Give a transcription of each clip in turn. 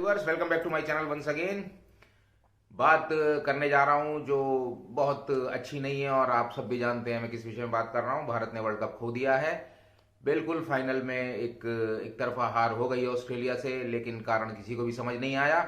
Viewers, welcome back to my channel once again. बात करने जा रहा हूं जो बहुत अच्छी नहीं है और आप सब भी जानते हैं मैं किस विषय में बात कर रहा हूं। भारत ने वर्ल्ड कप खो दिया है। बिल्कुल फाइनल में एक तरफा हार हो गई है ऑस्ट्रेलिया से, लेकिन कारण किसी को भी समझ नहीं आया।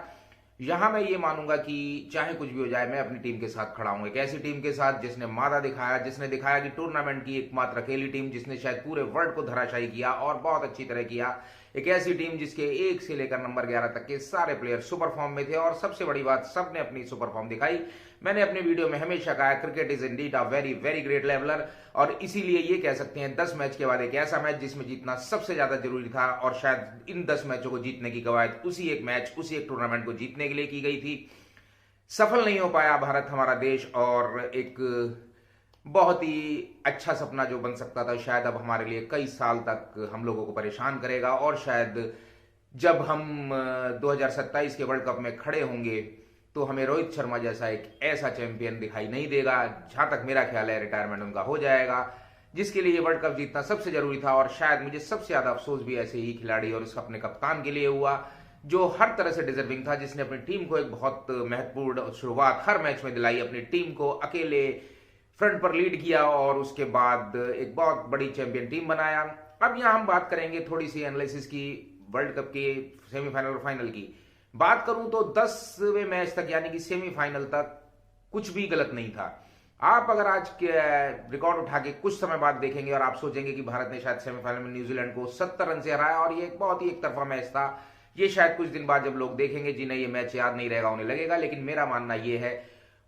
यहां मैं ये मानूंगा कि चाहे कुछ भी हो जाए, मैं अपनी टीम के साथ खड़ा हूं। एक ऐसी टीम के साथ जिसने मादा दिखाया, जिसने दिखाया कि टूर्नामेंट की एकमात्र अकेली टीम जिसने शायद पूरे वर्ल्ड को धराशायी किया और बहुत अच्छी तरह किया। एक ऐसी टीम जिसके 1 से लेकर नंबर 11 तक के सारे प्लेयर सुपर फॉर्म में थे और सबसे बड़ी बात, सबने अपनी सुपर फॉर्म दिखाई। मैंने अपने वीडियो में हमेशा कहा, cricket is indeed a very very great leveller, और इसीलिए ये कह सकते हैं 10 मैच के बाद एक ऐसा मैच जिसमें जीतना सबसे ज्यादा जरूरी था, और शायद इन 10 मैचों को जीतने की कवायद उसी एक मैच, उसी एक टूर्नामेंट को जीतने के लिए की गई थी। सफल नहीं हो पाया भारत, हमारा देश, और एक बहुत ही अच्छा सपना जो बन सकता था शायद अब हमारे लिए कई साल तक हम लोगों को परेशान करेगा। और शायद जब हम 2027 के वर्ल्ड कप में खड़े होंगे तो हमें रोहित शर्मा जैसा एक ऐसा चैंपियन दिखाई नहीं देगा। जहां तक मेरा ख्याल है रिटायरमेंट उनका हो जाएगा, जिसके लिए वर्ल्ड कप जीतना सबसे जरूरी था। और शायद मुझे सबसे ज्यादा अफसोस भी ऐसे ही खिलाड़ी और उसका अपने कप्तान के लिए हुआ, जो हर तरह से डिजर्विंग था, जिसने अपनी टीम को एक बहुत महत्वपूर्ण शुरुआत हर मैच में दिलाई, अपनी टीम को अकेले फ्रंट पर लीड किया और उसके बाद एक बहुत बड़ी चैंपियन टीम बनाया। अब यहां हम बात करेंगे थोड़ी सी एनालिसिस की, वर्ल्ड कप के सेमीफाइनल और फाइनल की। बात करूं तो 10वें मैच तक यानी कि सेमीफाइनल तक कुछ भी गलत नहीं था। आप अगर आज के रिकॉर्ड उठा के कुछ समय बाद देखेंगे और आप सोचेंगे कि भारत ने शायद सेमीफाइनल में न्यूजीलैंड को 70 रन से हराया और ये एक बहुत ही एक तरफा मैच था, ये शायद कुछ दिन बाद जब लोग देखेंगे जिन्हें ये मैच याद नहीं रहेगा उन्हें लगेगा। लेकिन मेरा मानना ये है,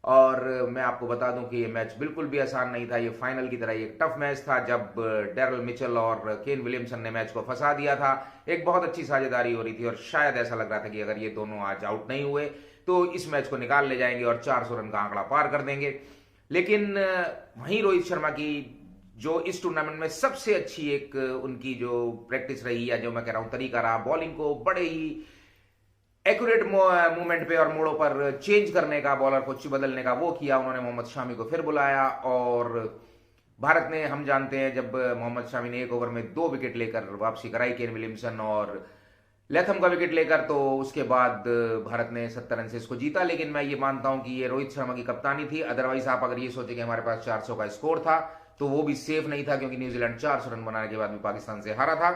और मैं आपको बता दूं कि ये मैच बिल्कुल भी आसान नहीं था। ये फाइनल की तरह एक टफ मैच था, जब डेरल मिचेल और केन विलियमसन ने मैच को फंसा दिया था। एक बहुत अच्छी साझेदारी हो रही थी और शायद ऐसा लग रहा था कि अगर ये दोनों आज आउट नहीं हुए तो इस मैच को निकाल ले जाएंगे और 400 रन का आंकड़ा पार कर देंगे। लेकिन वहीं रोहित शर्मा की जो इस टूर्नामेंट में सबसे अच्छी एक उनकी जो प्रैक्टिस रही, या जो मैं कह रहा हूं तरीका रहा, बॉलिंग को बड़े ही एक्यूरेट मूवमेंट पे और मोड़ों पर चेंज करने का, बॉलर को बदलने का, वो किया उन्होंने। मोहम्मद शामी को फिर बुलाया और भारत ने, हम जानते हैं जब मोहम्मद शामी ने 1 ओवर में 2 विकेट लेकर वापसी कराई, केन विलियमसन और लेथम का विकेट लेकर, तो उसके बाद भारत ने 70 रन से इसको जीता। लेकिन मैं ये मानता हूं कि ये रोहित शर्मा की कप्तानी थी। अदरवाइज आप अगर ये सोचे कि हमारे पास 400 का स्कोर था तो वो भी सेफ नहीं था, क्योंकि न्यूजीलैंड 400 रन बनाने के बाद भी पाकिस्तान से हारा था।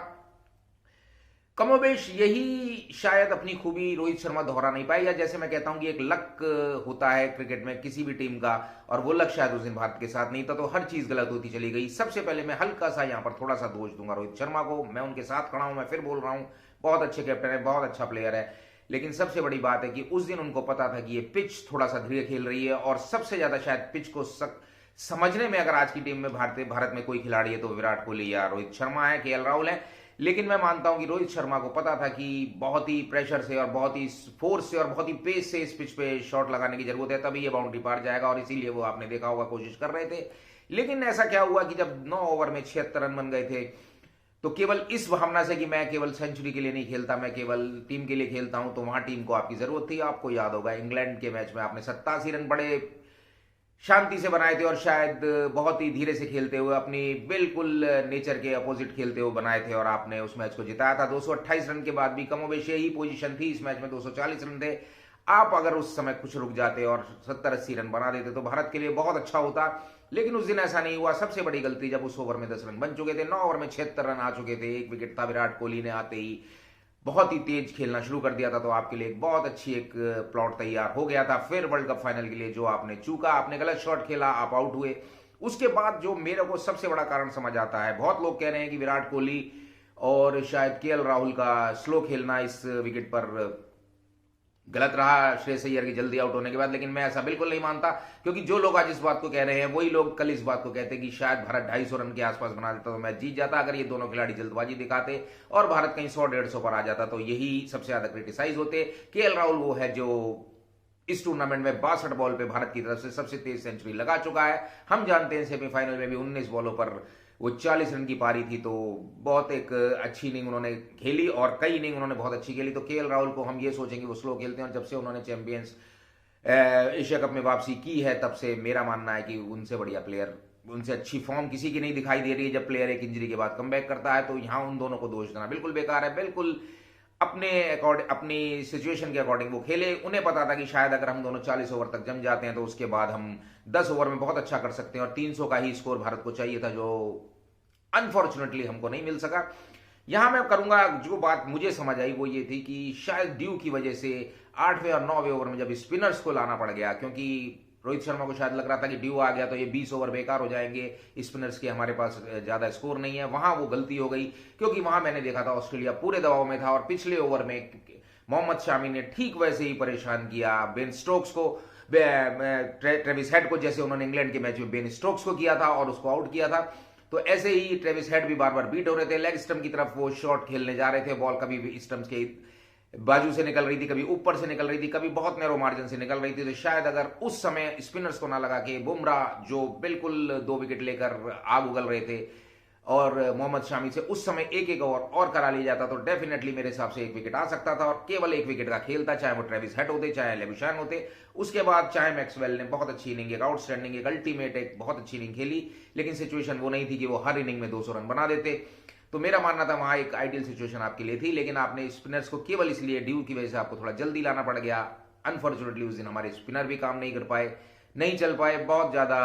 कमोबेश यही शायद अपनी खूबी रोहित शर्मा दोहरा नहीं पाए, या जैसे मैं कहता हूं कि एक लक होता है क्रिकेट में किसी भी टीम का, और वो लक शायद उस दिन भारत के साथ नहीं था, तो हर चीज गलत होती चली गई। सबसे पहले मैं हल्का सा यहां पर थोड़ा सा दोष दूंगा रोहित शर्मा को। मैं उनके साथ खड़ा हूं, मैं फिर बोल रहा हूं, बहुत अच्छे कैप्टन है, बहुत अच्छा प्लेयर है। लेकिन सबसे बड़ी बात है कि उस दिन उनको पता था कि ये पिच थोड़ा सा धीरे खेल रही है, और सबसे ज्यादा शायद पिच को समझने में अगर आज की टीम में भारत में कोई खिलाड़ी है तो विराट कोहली या रोहित शर्मा है, केएल राहुल है। लेकिन मैं मानता हूं कि रोहित शर्मा को पता था कि बहुत ही प्रेशर से और बहुत ही फोर्स से और बहुत ही पेस से इस पिच पे शॉट लगाने की जरूरत है, तभी ये बाउंड्री पार जाएगा, और इसीलिए वो आपने देखा होगा कोशिश कर रहे थे। लेकिन ऐसा क्या हुआ कि जब 9 ओवर में 76 रन बन गए थे, तो केवल इस भावना से कि मैं केवल सेंचुरी के लिए नहीं खेलता, मैं केवल टीम के लिए खेलता हूं, तो वहां टीम को आपकी जरूरत थी। आपको याद होगा इंग्लैंड के मैच में आपने 87 रन बड़े शांति से बनाए थे, और शायद बहुत ही धीरे से खेलते हुए, अपनी बिल्कुल नेचर के अपोजिट खेलते हुए बनाए थे, और आपने उस मैच को जिताया था। 228 रन के बाद भी कमोबेश यही पोजीशन थी। इस मैच में 240 रन थे। आप अगर उस समय कुछ रुक जाते और 70-80 रन बना देते तो भारत के लिए बहुत अच्छा होता, लेकिन उस दिन ऐसा नहीं हुआ। सबसे बड़ी गलती जब उस ओवर में 10 रन बन चुके थे, 9 ओवर में 76 रन आ चुके थे, 1 विकेट था, विराट कोहली ने आते ही बहुत ही तेज खेलना शुरू कर दिया था, तो आपके लिए एक बहुत अच्छी एक प्लॉट तैयार हो गया था। फिर वर्ल्ड कप फाइनल के लिए जो आपने चूका, आपने गलत शॉट खेला, आप आउट हुए। उसके बाद जो मेरे को सबसे बड़ा कारण समझ आता है, बहुत लोग कह रहे हैं कि विराट कोहली और शायद केएल राहुल का स्लो खेलना इस विकेट पर गलत रहा, श्रेयस अय्यर की जल्दी आउट होने के बाद। लेकिन मैं ऐसा बिल्कुल नहीं मानता, क्योंकि जो लोग आज इस बात को कह रहे हैं वही लोग कल इस बात को कहते कि शायद भारत 250 रन के आसपास बना देता तो मैच जीत जाता, अगर ये दोनों खिलाड़ी जल्दबाजी दिखाते और भारत कहीं 100-150 पर आ जाता, तो यही सबसे ज्यादा क्रिटिसाइज होते। केएल राहुल वो है जो इस टूर्नामेंट में 62 बॉल पे भारत की तरफ से सबसे तेज सेंचुरी लगा चुका है। हम जानते हैं सेमीफाइनल में भी 19 बॉलों पर वो 40 रन की पारी थी, तो बहुत एक अच्छी इनिंग उन्होंने खेली, और कई इनिंग उन्होंने बहुत अच्छी खेली। तो केएल राहुल को हम ये सोचेंगे वो स्लो खेलते हैं, और जब से उन्होंने चैंपियंस एशिया कप में वापसी की है, तब से मेरा मानना है कि उनसे बढ़िया प्लेयर, उनसे अच्छी फॉर्म किसी की नहीं दिखाई दे रही है। जब प्लेयर एक इंजरी के बाद कमबैक करता है, तो यहां उन दोनों को दोष देना बिल्कुल बेकार है, बिल्कुल अपने अकॉर्डिंग, अपनी सिचुएशन के अकॉर्डिंग वो खेले। उन्हें पता था कि शायद अगर हम दोनों 40 ओवर तक जम जाते हैं तो उसके बाद हम 10 ओवर में बहुत अच्छा कर सकते हैं, और 300 का ही स्कोर भारत को चाहिए था, जो अनफॉर्चुनेटली हमको नहीं मिल सका। यहां मैं करूंगा, जो बात मुझे समझ आई वो ये थी कि शायद ड्यू की वजह से 8वें और 9वें ओवर में जब स्पिनर्स को लाना पड़ गया, क्योंकि रोहित शर्मा को शायद लग रहा था कि ड्यू आ गया तो ये 20 ओवर बेकार हो जाएंगे, स्पिनर्स के हमारे पास ज्यादा स्कोर नहीं है। वहां वो गलती हो गई, क्योंकि वहां मैंने देखा था ऑस्ट्रेलिया पूरे दबाव में था, और पिछले ओवर में मोहम्मद शामी ने ठीक वैसे ही परेशान किया बेन स्टोक्स को, ट्रेविस हेड को, जैसे उन्होंने इंग्लैंड के मैच में बेन स्टोक्स को किया था और उसको आउट किया था। तो ऐसे ही ट्रेविस हेड भी बार बार बीट हो रहे थे, लेग स्टंप की तरफ वो शॉट खेलने जा रहे थे, बॉल कभी भी स्टंप्स के बाजू से निकल रही थी, कभी ऊपर से निकल रही थी, कभी बहुत नैरो मार्जिन से निकल रही थी। तो शायद अगर उस समय स्पिनर्स को ना लगा के बुमराह, जो बिल्कुल 2 विकेट लेकर आग उगल रहे थे, और मोहम्मद शामी से उस समय एक एक ओवर और करा लिया जाता, तो डेफिनेटली मेरे हिसाब से 1 विकेट आ सकता था, और केवल 1 विकेट का खेल था, चाहे वो ट्रेविस हेड होते, चाहे लेबुशैन होते। उसके बाद चाहे मैक्सवेल ने बहुत अच्छी इनिंग, एक आउटस्टैंडिंग, एक अल्टीमेट, एक बहुत अच्छी इनिंग खेली, लेकिन सिचुएशन वो नहीं थी कि वो हर इनिंग में 200 रन बना देते। तो मेरा मानना था वहां एक आइडियल सिचुएशन आपके लिए थी, लेकिन आपने स्पिनर्स को केवल इसलिए ड्यू की वजह से आपको थोड़ा जल्दी लाना पड़ गया। अनफॉर्चुनेटली उस दिन हमारे स्पिनर भी काम नहीं कर पाए, नहीं चल पाए, बहुत ज्यादा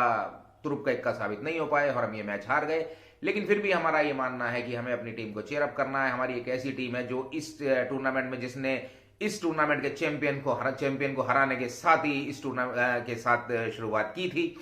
तुरुप का इक्का साबित नहीं हो पाए, और हम ये मैच हार गए। लेकिन फिर भी हमारा ये मानना है कि हमें अपनी टीम को चेयर अप करना है। हमारी एक ऐसी टीम है जो इस टूर्नामेंट में, जिसने इस टूर्नामेंट के चैंपियन को हराने के साथ ही इस टूर्नामेंट के साथ शुरुआत की थी।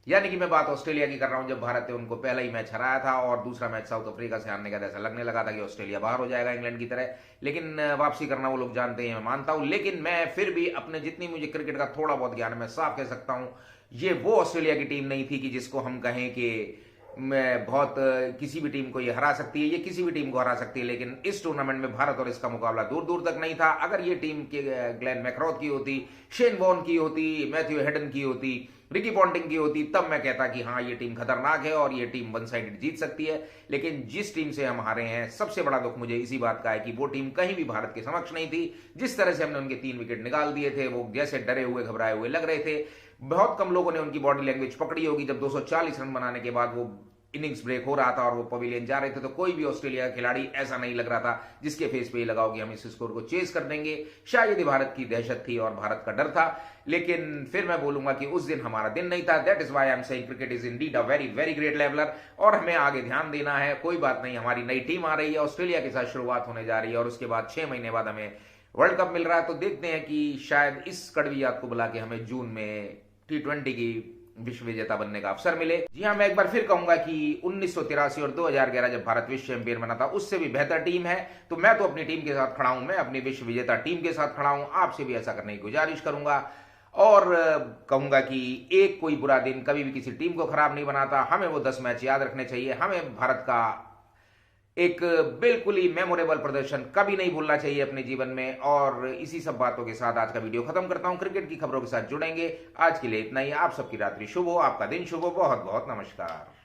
यानी कि मैं बात ऑस्ट्रेलिया की कर रहा हूं, जब भारत ने उनको पहला ही मैच हराया था, और दूसरा मैच साउथ अफ्रीका से हारने का ऐसा लगने लगा था कि ऑस्ट्रेलिया बाहर हो जाएगा इंग्लैंड की तरह। लेकिन वापसी करना वो लोग जानते हैं, मैं मानता हूं। लेकिन मैं फिर भी अपने, जितनी मुझे क्रिकेट का थोड़ा बहुत ज्ञान है, मैं साफ कह सकता हूं, ये वो ऑस्ट्रेलिया की टीम नहीं थी कि जिसको हम कहें कि मैं बहुत किसी भी टीम को ये हरा सकती है, ये किसी भी टीम को हरा सकती है। लेकिन इस टूर्नामेंट में भारत और इसका मुकाबला दूर दूर तक नहीं था। अगर ये टीम के ग्लेन मैक्रॉथ की होती, शेन वॉर्न की होती, मैथ्यू हेडन की होती, रिकी पॉन्टिंग की होती, तब मैं कहता कि हाँ ये टीम खतरनाक है और ये टीम वन साइडेड जीत सकती है। लेकिन जिस टीम से हम हारे हैं, सबसे बड़ा दुख मुझे इसी बात का है कि वो टीम कहीं भी भारत के समक्ष नहीं थी। जिस तरह से हमने उनके 3 विकेट निकाल दिए थे, वो जैसे डरे हुए घबराए हुए लग रहे थे। बहुत कम लोगों ने उनकी बॉडी लैंग्वेज पकड़ी होगी, जब 240 रन बनाने के बाद वो इनिंग्स ब्रेक हो रहा था और वो पवेलियन जा रहे थे, तो कोई भी ऑस्ट्रेलिया का खिलाड़ी ऐसा नहीं लग रहा था जिसके फेस पे ये लगा हो कि हम इस स्कोर को चेस कर देंगे। शायद भारत की दहशत थी और भारत का डर था। लेकिन फिर मैं बोलूंगा कि उस दिन हमारा दिन नहीं था। That is why I am saying cricket is indeed a very very great leveller, और हमें आगे ध्यान देना है। कोई बात नहीं, हमारी नई टीम आ रही है, ऑस्ट्रेलिया के साथ शुरुआत होने जा रही है, और उसके बाद 6 महीने बाद हमें वर्ल्ड कप मिल रहा है। तो देखते हैं कि शायद इस कड़वी याद को बुला के हमें जून में T20 की विश्व विजेता बनने का अवसर मिले। जी हाँ, मैं एक बार फिर कहूंगा कि 1983 और 2011 जब भारत विश्व चैंपियन बना था, उससे भी बेहतर टीम है। तो मैं तो अपनी टीम के साथ खड़ा हूं, मैं अपनी विश्व विजेता टीम के साथ खड़ा हूं। आपसे भी ऐसा करने की गुजारिश करूंगा, और कहूंगा कि एक कोई बुरा दिन कभी भी किसी टीम को खराब नहीं बनाता। हमें वो 10 मैच याद रखने चाहिए। हमें भारत का एक बिल्कुल ही मेमोरेबल प्रदर्शन कभी नहीं भूलना चाहिए अपने जीवन में। और इसी सब बातों के साथ आज का वीडियो खत्म करता हूं। क्रिकेट की खबरों के साथ जुड़ेंगे। आज के लिए इतना ही। आप सबकी रात्रि शुभ हो, आपका दिन शुभ हो। बहुत बहुत नमस्कार।